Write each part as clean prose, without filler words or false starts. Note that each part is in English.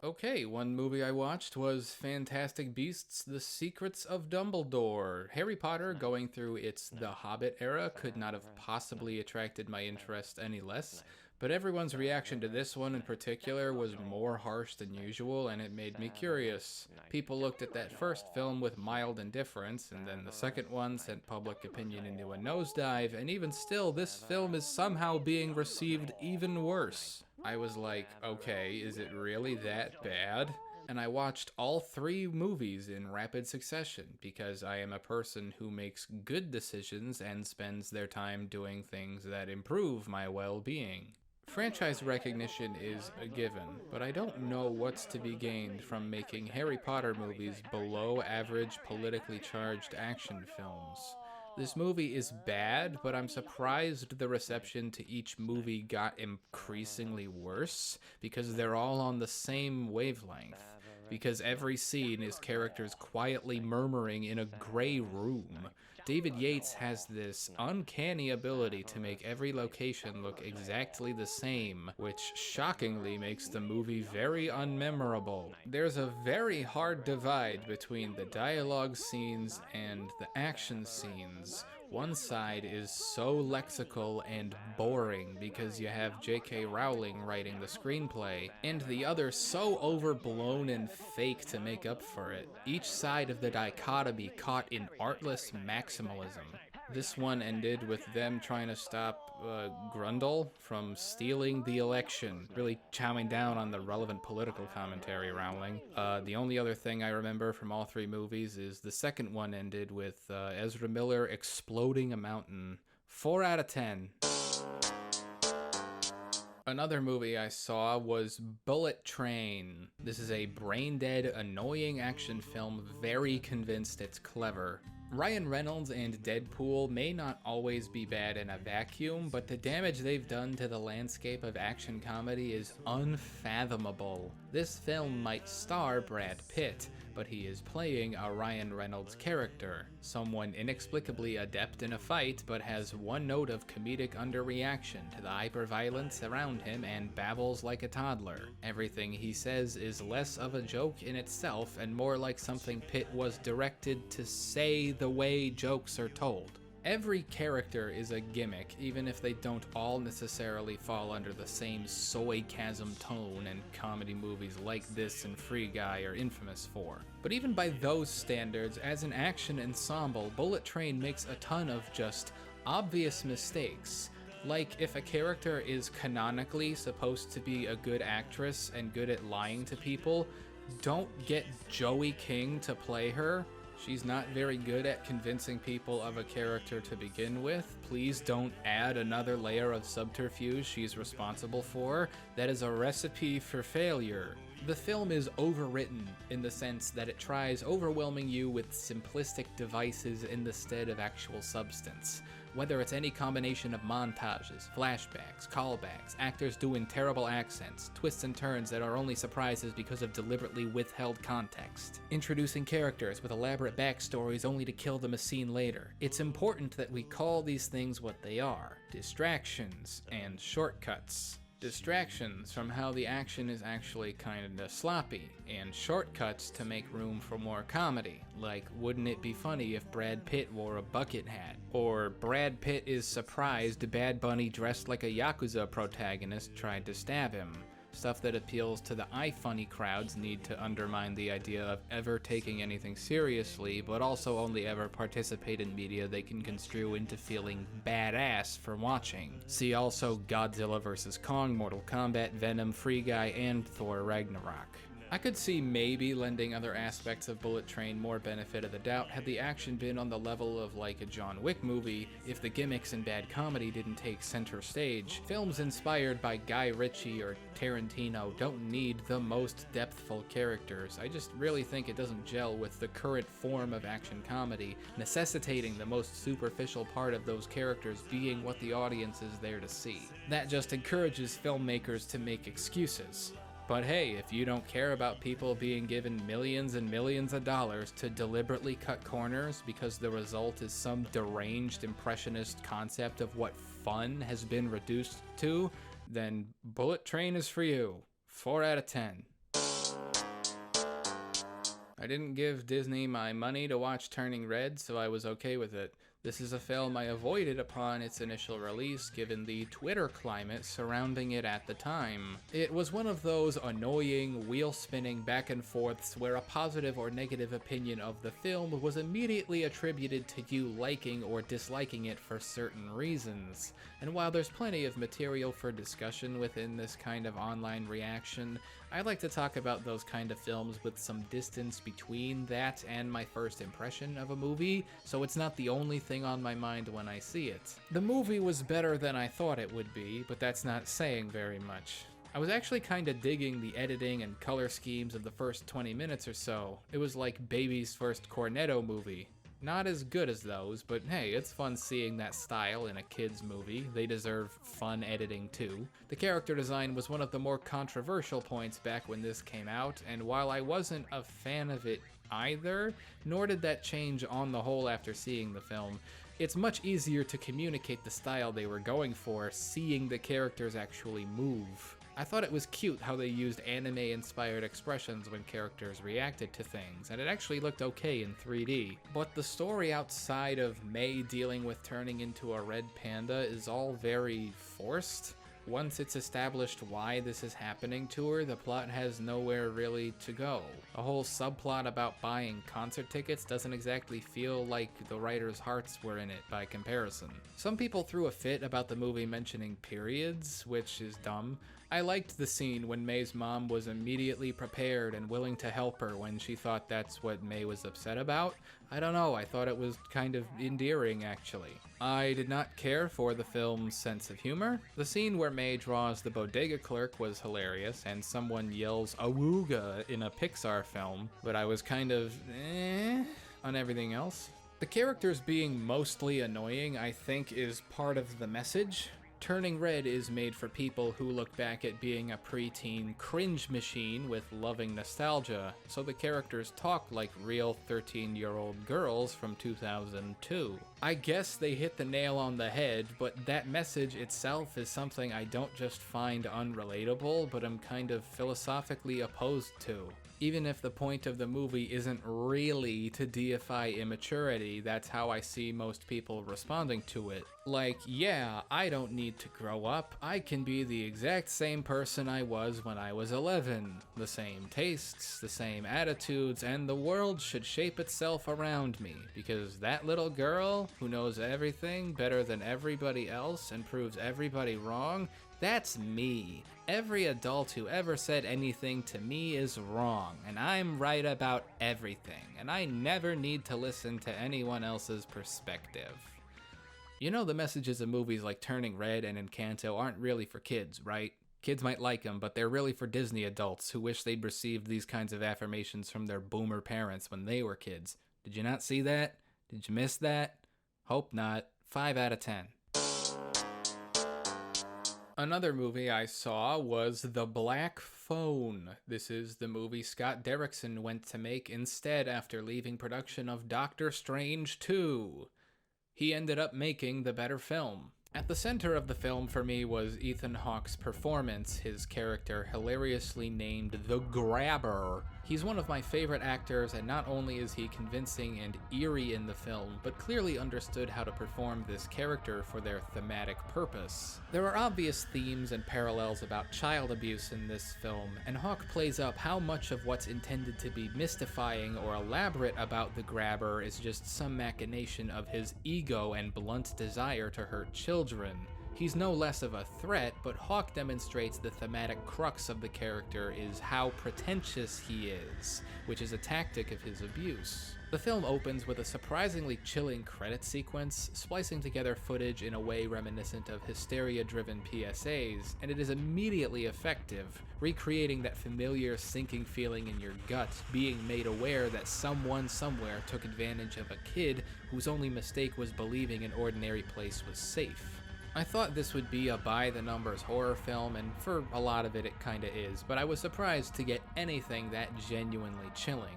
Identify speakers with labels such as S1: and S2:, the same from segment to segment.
S1: Okay, one movie I watched was Fantastic Beasts: The Secrets of Dumbledore. Harry Potter, going through its The Hobbit era, could not have possibly attracted my interest any less, but everyone's reaction to this one in particular was more harsh than usual, and it made me curious. People looked at that first film with mild indifference, and then the second one sent public opinion into a nosedive, and even still, this film is somehow being received even worse. I was like, okay, is it really that bad? And I watched all three movies in rapid succession because I am a person who makes good decisions and spends their time doing things that improve my well-being. Franchise recognition is a given, but I don't know what's to be gained from making Harry Potter movies below average politically charged action films. This movie is bad, but I'm surprised the reception to each movie got increasingly worse, because they're all on the same wavelength. Because every scene is characters quietly murmuring in a gray room. David Yates has this uncanny ability to make every location look exactly the same, which shockingly makes the movie very unmemorable. There's a very hard divide between the dialogue scenes and the action scenes. One side is so lexical and boring because you have J.K. Rowling writing the screenplay, and the other so overblown and fake to make up for it. Each side of the dichotomy caught in artless maximalism. This one ended with them trying to stop Grundle from stealing the election, really chowing down on the relevant political commentary, Rowling. The only other thing I remember from all three movies is the second one ended with Ezra Miller exploding a mountain. 4 out of 10. Another movie I saw was Bullet Train. This is a brain-dead, annoying action film, very convinced it's clever. Ryan Reynolds and Deadpool may not always be bad in a vacuum, but the damage they've done to the landscape of action comedy is unfathomable. This film might star Brad Pitt, but he is playing a Ryan Reynolds character, someone inexplicably adept in a fight but has one note of comedic underreaction to the hyperviolence around him and babbles like a toddler. Everything he says is less of a joke in itself and more like something Pitt was directed to say the way jokes are told. Every character is a gimmick, even if they don't all necessarily fall under the same soy-chasm tone and comedy movies like this and Free Guy are infamous for. But even by those standards, as an action ensemble, Bullet Train makes a ton of just obvious mistakes. Like, if a character is canonically supposed to be a good actress and good at lying to people, don't get Joey King to play her. She's not very good at convincing people of a character to begin with. Please don't add another layer of subterfuge she's responsible for. That is a recipe for failure. The film is overwritten in the sense that it tries overwhelming you with simplistic devices in the stead of actual substance. Whether it's any combination of montages, flashbacks, callbacks, actors doing terrible accents, twists and turns that are only surprises because of deliberately withheld context, introducing characters with elaborate backstories only to kill them a scene later. It's important that we call these things what they are: distractions and shortcuts. Distractions from how the action is actually kinda sloppy, and shortcuts to make room for more comedy, like wouldn't it be funny if Brad Pitt wore a bucket hat? Or Brad Pitt is surprised Bad Bunny dressed like a Yakuza protagonist tried to stab him. Stuff that appeals to the iFunny crowds need to undermine the idea of ever taking anything seriously, but also only ever participate in media they can construe into feeling badass for watching. See also Godzilla vs. Kong, Mortal Kombat, Venom, Free Guy, and Thor Ragnarok. I could see maybe lending other aspects of Bullet Train more benefit of the doubt had the action been on the level of like a John Wick movie, if the gimmicks and bad comedy didn't take center stage. Films inspired by Guy Ritchie or Tarantino don't need the most depthful characters. I just really think it doesn't gel with the current form of action comedy, necessitating the most superficial part of those characters being what the audience is there to see. That just encourages filmmakers to make excuses. But hey, if you don't care about people being given millions and millions of dollars to deliberately cut corners because the result is some deranged impressionist concept of what fun has been reduced to, then Bullet Train is for you. 4 out of 10. I didn't give Disney my money to watch Turning Red, so I was okay with it. This is a film I avoided upon its initial release, given the Twitter climate surrounding it at the time. It was one of those annoying, wheel-spinning back and forths where a positive or negative opinion of the film was immediately attributed to you liking or disliking it for certain reasons. And while there's plenty of material for discussion within this kind of online reaction, I like to talk about those kind of films with some distance between that and my first impression of a movie, so it's not the only thing on my mind when I see it. The movie was better than I thought it would be, but that's not saying very much. I was actually kinda digging the editing and color schemes of the first 20 minutes or so. It was like Baby's first Cornetto movie. Not as good as those, but hey, it's fun seeing that style in a kid's movie. They deserve fun editing too. The character design was one of the more controversial points back when this came out, and while I wasn't a fan of it either, nor did that change on the whole after seeing the film, it's much easier to communicate the style they were going for seeing the characters actually move. I thought it was cute how they used anime-inspired expressions when characters reacted to things, and it actually looked okay in 3D. But the story outside of Mei dealing with turning into a red panda is all very forced. Once it's established why this is happening to her, the plot has nowhere really to go. A whole subplot about buying concert tickets doesn't exactly feel like the writer's hearts were in it by comparison. Some people threw a fit about the movie mentioning periods, which is dumb. I liked the scene when Mei's mom was immediately prepared and willing to help her when she thought that's what Mei was upset about. I don't know, I thought it was kind of endearing actually. I did not care for the film's sense of humor. The scene where Mei draws the bodega clerk was hilarious, and someone yells "Awooga" in a Pixar film, but I was kind of on everything else. The characters being mostly annoying, I think, is part of the message. Turning Red is made for people who look back at being a preteen cringe machine with loving nostalgia, so the characters talk like real 13-year-old girls from 2002. I guess they hit the nail on the head, but that message itself is something I don't just find unrelatable, but I'm kind of philosophically opposed to. Even if the point of the movie isn't really to deify immaturity, that's how I see most people responding to it. Like, yeah, I don't need to grow up. I can be the exact same person I was when I was 11. The same tastes, the same attitudes, and the world should shape itself around me, because that little girl who knows everything better than everybody else and proves everybody wrong, that's me. Every adult who ever said anything to me is wrong, and I'm right about everything, and I never need to listen to anyone else's perspective. You know, the messages of movies like Turning Red and Encanto aren't really for kids, right? Kids might like them, but they're really for Disney adults who wish they'd received these kinds of affirmations from their boomer parents when they were kids. Did you not see that? Did you miss that? Hope not. 5 out of 10. Another movie I saw was The Black Phone. This is the movie Scott Derrickson went to make instead after leaving production of Doctor Strange 2. He ended up making the better film. At the center of the film for me was Ethan Hawke's performance, his character hilariously named The Grabber. He's one of my favorite actors, and not only is he convincing and eerie in the film, but clearly understood how to perform this character for their thematic purpose. There are obvious themes and parallels about child abuse in this film, and Hawke plays up how much of what's intended to be mystifying or elaborate about the Grabber is just some machination of his ego and blunt desire to hurt children. He's no less of a threat, but Hawke demonstrates the thematic crux of the character is how pretentious he is, which is a tactic of his abuse. The film opens with a surprisingly chilling credit sequence, splicing together footage in a way reminiscent of hysteria-driven PSAs, and it is immediately effective, recreating that familiar sinking feeling in your gut, being made aware that someone somewhere took advantage of a kid whose only mistake was believing an ordinary place was safe. I thought this would be a by-the-numbers horror film, and for a lot of it, it kinda is, but I was surprised to get anything that genuinely chilling.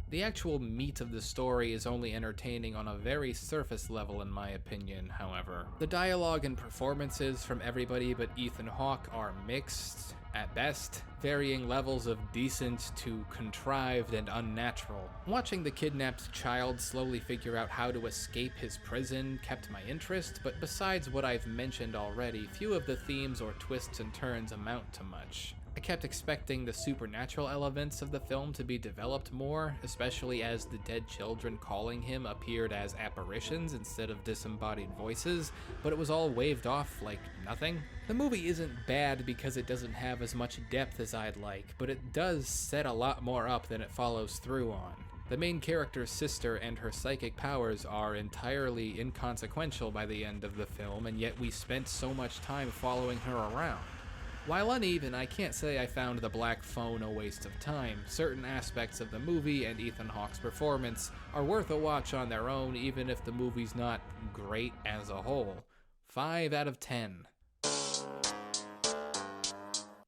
S1: The actual meat of the story is only entertaining on a very surface level in my opinion, however. The dialogue and performances from everybody but Ethan Hawke are mixed. at best, varying levels of decent to contrived and unnatural. Watching the kidnapped child slowly figure out how to escape his prison kept my interest, but besides what I've mentioned already, few of the themes or twists and turns amount to much. I kept expecting the supernatural elements of the film to be developed more, especially as the dead children calling him appeared as apparitions instead of disembodied voices, but it was all waved off like nothing. The movie isn't bad because it doesn't have as much depth as I'd like, but it does set a lot more up than it follows through on. The main character's sister and her psychic powers are entirely inconsequential by the end of the film, and yet we spent so much time following her around. While uneven, I can't say I found The Black Phone a waste of time. Certain aspects of the movie and Ethan Hawke's performance are worth a watch on their own, even if the movie's not great as a whole. 5 out of 10.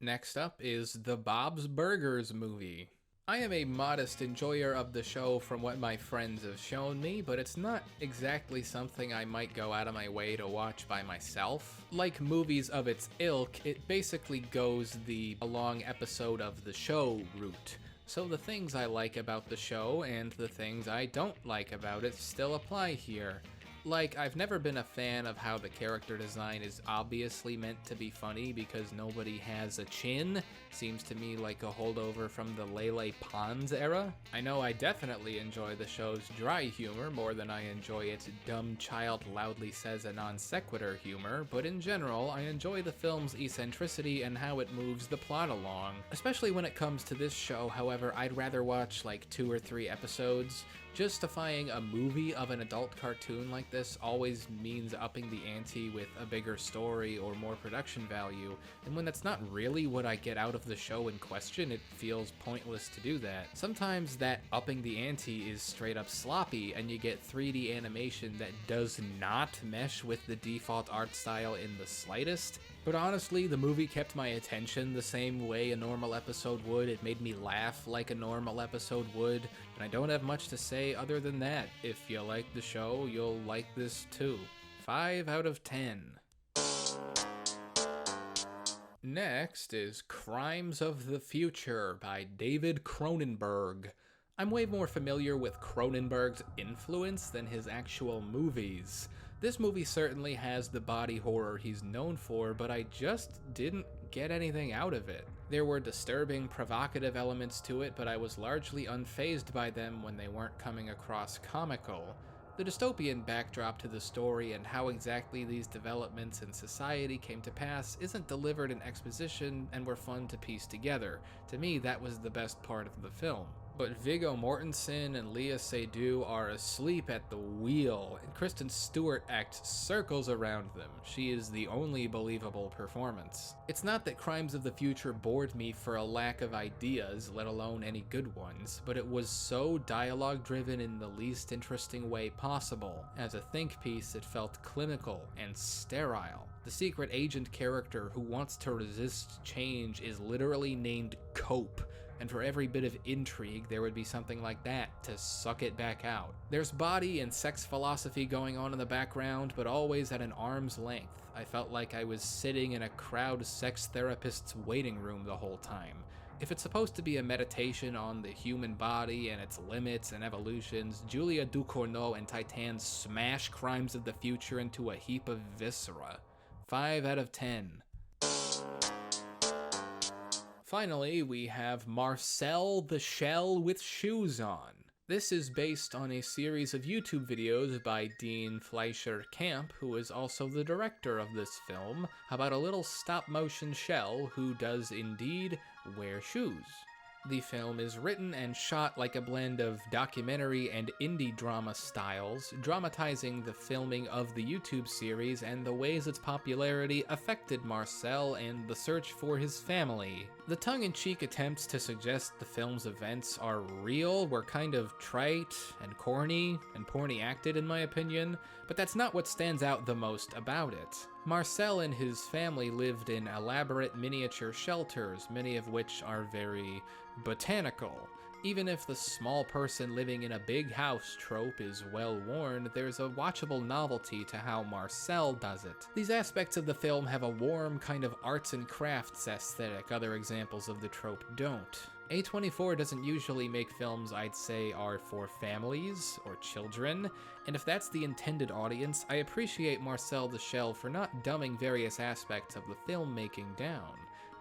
S1: Next up is the Bob's Burgers movie. I am a modest enjoyer of the show from what my friends have shown me, but it's not exactly something I might go out of my way to watch by myself. Like movies of its ilk, it basically goes the long episode of the show route. So the things I like about the show and the things I don't like about it still apply here. Like, I've never been a fan of how the character design is obviously meant to be funny because nobody has a chin. Seems to me like a holdover from the Lele Pons era. I know I definitely enjoy the show's dry humor more than I enjoy its dumb child loudly says a non sequitur humor, but in general, I enjoy the film's eccentricity and how it moves the plot along. Especially when it comes to this show, however, I'd rather watch like 2 or 3 episodes. Justifying a movie of an adult cartoon like this always means upping the ante with a bigger story or more production value, and when that's not really what I get out of the show in question, it feels pointless to do that. Sometimes that upping the ante is straight up sloppy, and you get 3D animation that does not mesh with the default art style in the slightest. But honestly, the movie kept my attention the same way a normal episode would. It made me laugh like a normal episode would, and I don't have much to say other than that. If you like the show, you'll like this too. 5 out of 10. Next is Crimes of the Future by David Cronenberg. I'm way more familiar with Cronenberg's influence than his actual movies. This movie certainly has the body horror he's known for, but I just didn't get anything out of it. There were disturbing, provocative elements to it, but I was largely unfazed by them when they weren't coming across comical. The dystopian backdrop to the story and how exactly these developments in society came to pass isn't delivered in exposition and were fun to piece together. To me, that was the best part of the film. But Viggo Mortensen and Lea Seydoux are asleep at the wheel, and Kristen Stewart acts circles around them. She is the only believable performance. It's not that Crimes of the Future bored me for a lack of ideas, let alone any good ones, but it was so dialogue-driven in the least interesting way possible. As a think piece, it felt clinical and sterile. The secret agent character who wants to resist change is literally named Cope, and for every bit of intrigue, there would be something like that to suck it back out. There's body and sex philosophy going on in the background, but always at an arm's length. I felt like I was sitting in a crowd sex therapist's waiting room the whole time. If it's supposed to be a meditation on the human body and its limits and evolutions, Julia Ducournau and Titan smash Crimes of the Future into a heap of viscera. 5 out of 10. Finally, we have Marcel the Shell with Shoes On. This is based on a series of YouTube videos by Dean Fleischer Camp, who is also the director of this film, about a little stop-motion shell who does indeed wear shoes. The film is written and shot like a blend of documentary and indie drama styles, dramatizing the filming of the YouTube series and the ways its popularity affected Marcel and the search for his family. The tongue-in-cheek attempts to suggest the film's events are real were kind of trite and corny and poorly acted in my opinion, but that's not what stands out the most about it. Marcel and his family lived in elaborate miniature shelters, many of which are very botanical. Even if the small person living in a big house trope is well worn, there's a watchable novelty to how Marcel does it. These aspects of the film have a warm kind of arts and crafts aesthetic other examples of the trope don't. A24 doesn't usually make films I'd say are for families or children, and if that's the intended audience, I appreciate Marcel the Shell for not dumbing various aspects of the filmmaking down.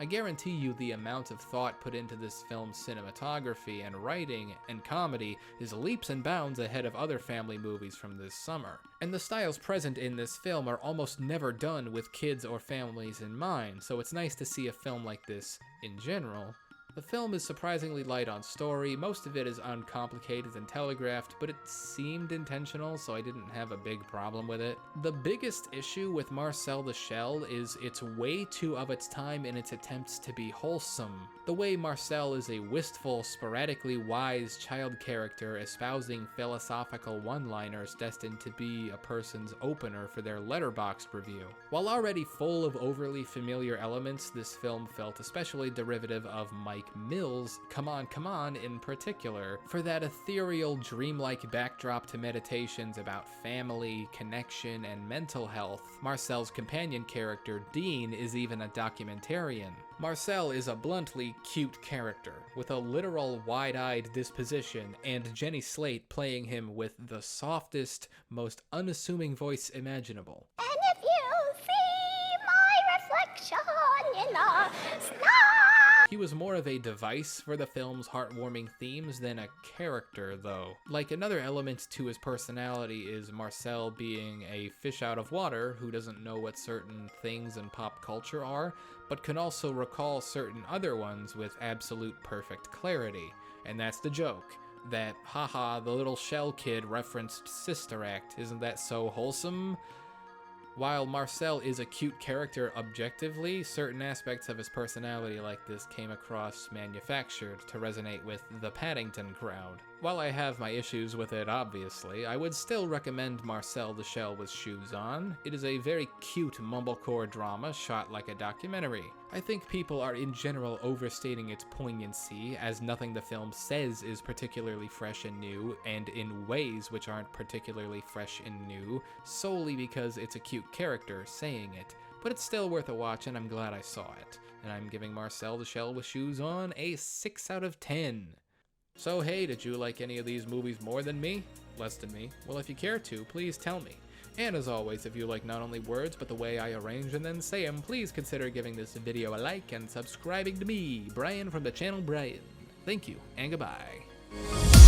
S1: I guarantee you the amount of thought put into this film's cinematography and writing and comedy is leaps and bounds ahead of other family movies from this summer. And the styles present in this film are almost never done with kids or families in mind, so it's nice to see a film like this in general. The film is surprisingly light on story, most of it is uncomplicated and telegraphed, but it seemed intentional, so I didn't have a big problem with it. The biggest issue with Marcel the Shell is it's way too of its time in its attempts to be wholesome. The way Marcel is a wistful, sporadically wise child character espousing philosophical one-liners destined to be a person's opener for their Letterboxd review. While already full of overly familiar elements, this film felt especially derivative of Mike Mills' Come On in particular, for that ethereal, dreamlike backdrop to meditations about family, connection, and mental health. Marcel's companion character, Dean, is even a documentarian. Marcel is a bluntly cute character, with a literal wide-eyed disposition, and Jenny Slate playing him with the softest, most unassuming voice imaginable.
S2: And if you see my reflection in the snow.
S1: He was more of a device for the film's heartwarming themes than a character, though. Like, another element to his personality is Marcel being a fish out of water who doesn't know what certain things in pop culture are, but can also recall certain other ones with absolute perfect clarity. And that's the joke. That, haha, the little shell kid referenced Sister Act, isn't that so wholesome? While Marcel is a cute character objectively, certain aspects of his personality like this came across manufactured to resonate with the Paddington crowd. While I have my issues with it obviously, I would still recommend Marcel the Shell with Shoes On. It is a very cute mumblecore drama shot like a documentary. I think people are in general overstating its poignancy, as nothing the film says is particularly fresh and new, and in ways which aren't particularly fresh and new, solely because it's a cute character saying it. But it's still worth a watch, and I'm glad I saw it. And I'm giving Marcel the Shell with Shoes On a 6 out of 10. So hey, did you like any of these movies more than me? Less than me? Well, if you care to, please tell me. And as always, if you like not only words, but the way I arrange and then say them, please consider giving this video a like and subscribing to me, Brian from the channel Brian. Thank you, and goodbye.